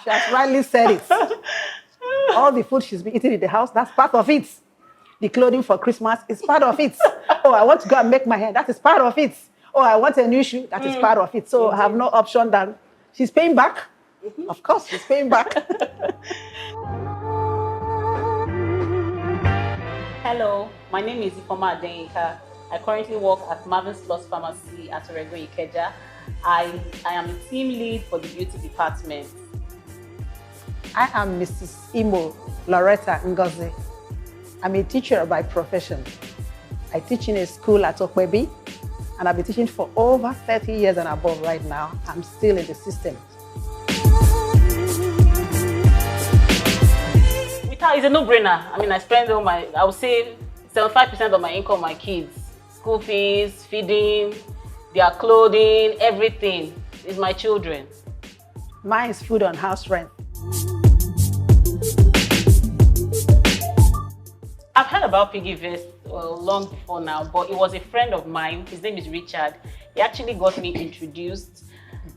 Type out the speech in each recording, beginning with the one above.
She has rightly said it. All the food she's been eating in the house, that's part of it. The clothing for Christmas is part of it. Oh, I want to go and make my hair, that is part of it. Oh, I want a new shoe, that is part of it. So I have no option than she's paying back. Of course, she's paying back. Hello, my name is Ifoma Adenika. I currently work at Marvin's Plus Pharmacy at Orego Ikeja. I am a team lead for the beauty department. I am Mrs. Imo Loretta Ngozi. I'm a teacher by profession. I teach in a school at Okwebi, and I've been teaching for over 30 years and above right now. I'm still in the system. It's a no-brainer. I mean, I spend I would say 75% of my income on my kids. School fees, feeding, their clothing, everything is my children. Mine is food and house rent. I've heard about Piggyvest long before now, but it was a friend of mine. His name is Richard. He actually got me introduced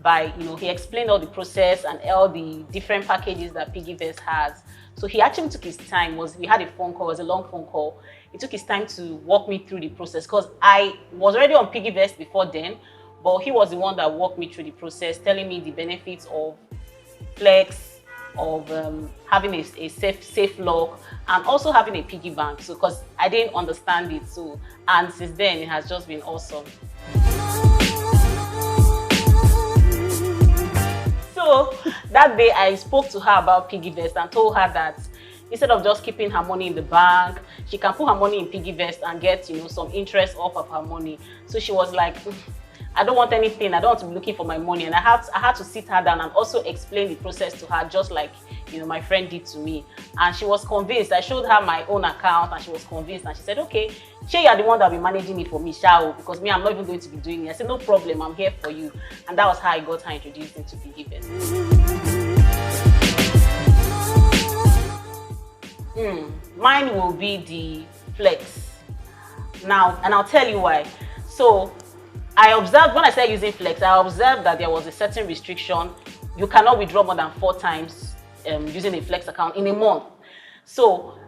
by, he explained all the process and all the different packages that Piggyvest has. So he actually took his time. We had a phone call, it was a long phone call. He took his time to walk me through the process because I was already on Piggyvest before then, but he was the one that walked me through the process, telling me the benefits of Flex, of having a safe lock, and also having a piggy bank. So because I didn't understand it, and since then it has just been awesome. So that day I spoke to her about Piggyvest and told her that instead of just keeping her money in the bank, she can put her money in Piggyvest and get some interest off of her money. So she was like, I don't want anything, I don't want to be looking for my money. And I had to sit her down and also explain the process to her, just like my friend did to me. And she was convinced. I showed her my own account and she was convinced, and she said, okay, Shay, you're the one that will be managing it for me, Shao, because me, I'm not even going to be doing it. I said, no problem, I'm here for you. And that was how I got her introduced into Piggyvest. Mine will be the Flex. Now, and I'll tell you why. So I observed, when I started using Flex, I observed that there was a certain restriction. You cannot withdraw more than 4 times using a Flex account in a month. So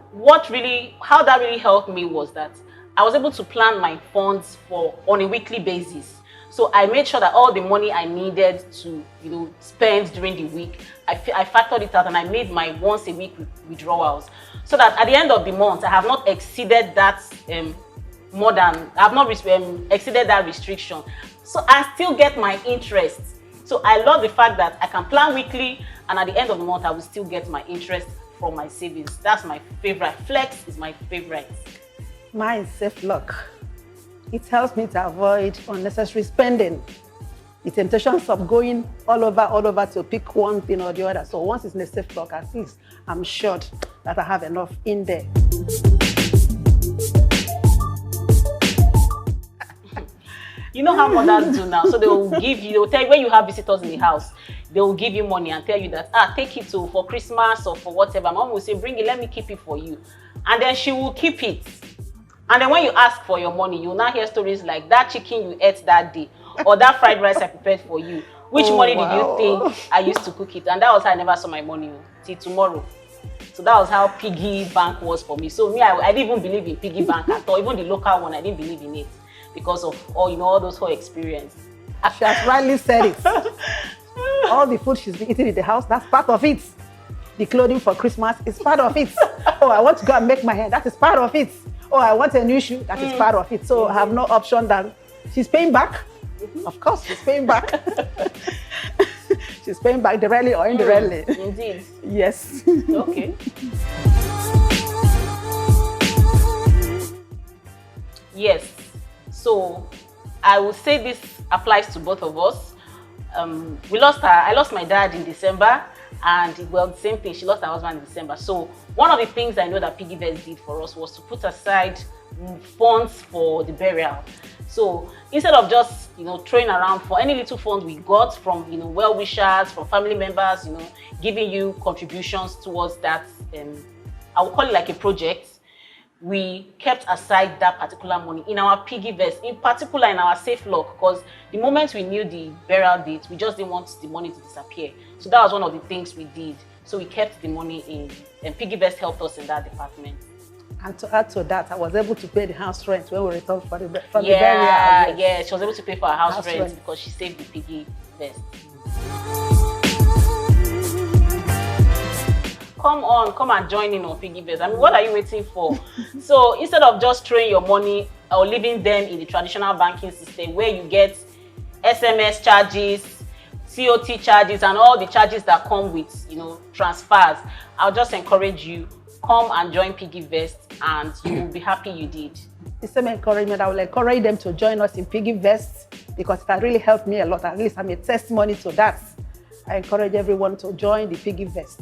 how that really helped me was that I was able to plan my funds on a weekly basis. So I made sure that all the money I needed to spend during the week, I factored it out and I made my once a week withdrawals. So that at the end of the month, I have not exceeded that exceeded that restriction. So I still get my interest. So I love the fact that I can plan weekly and at the end of the month, I will still get my interest from my savings. That's my favorite. Flex is my favorite. Mine is Safe Lock. It helps me to avoid unnecessary spending. The temptations of going all over to pick one thing or the other. So once it's in a Safe Lock, at least I'm sure that I have enough in there. You know how mothers do now. So they will tell you when you have visitors in the house, they will give you money and tell you that, take it for Christmas or for whatever. Mom will say, bring it, let me keep it for you. And then she will keep it. And then when you ask for your money, you will now hear stories like that chicken you ate that day or that fried rice I prepared for you. Which money did you think I used to cook it? And that was how I never saw my money till tomorrow. So that was how piggy bank was for me. So me, I didn't even believe in piggy bank at all. Even the local one, I didn't believe in it because of all those whole experience. She has rightly said it. All the food she's been eating in the house, that's part of it. The clothing for Christmas is part of it. Oh, I want to go and make my hair, that is part of it. Oh, I want a new shoe, that is part of it. So I have no option than she's paying back. Of course, she's paying back. She's paying back directly or indirectly. Indeed. Yes. Okay. Yes. So I would say this applies to both of us. I lost my dad in December, and the same thing, she lost her husband in December. So one of the things I know that Piggyvest did for us was to put aside funds for the burial. So instead of just throwing around for any little funds we got from well-wishers, from family members, giving you contributions towards that, I would call it like a project. we kept aside that particular money in our Piggyvest, in particular in our safe lock, because the moment we knew the burial date, we just didn't want the money to disappear. So that was one of the things we did. So we kept the money in, and Piggyvest helped us in that department. And to add to that, I was able to pay the house rent when we returned from the burial. Yeah, she was able to pay for her house rent because she saved the Piggyvest. Come and join in on Piggyvest. I mean, what are you waiting for? So instead of just throwing your money or leaving them in the traditional banking system where you get SMS charges, COT charges, and all the charges that come with, transfers, I'll just encourage you, come and join Piggyvest and you will be happy you did. The same encouragement, I will encourage them to join us in Piggyvest because it has really helped me a lot. At least I'm a testimony to that. I encourage everyone to join the Piggyvest.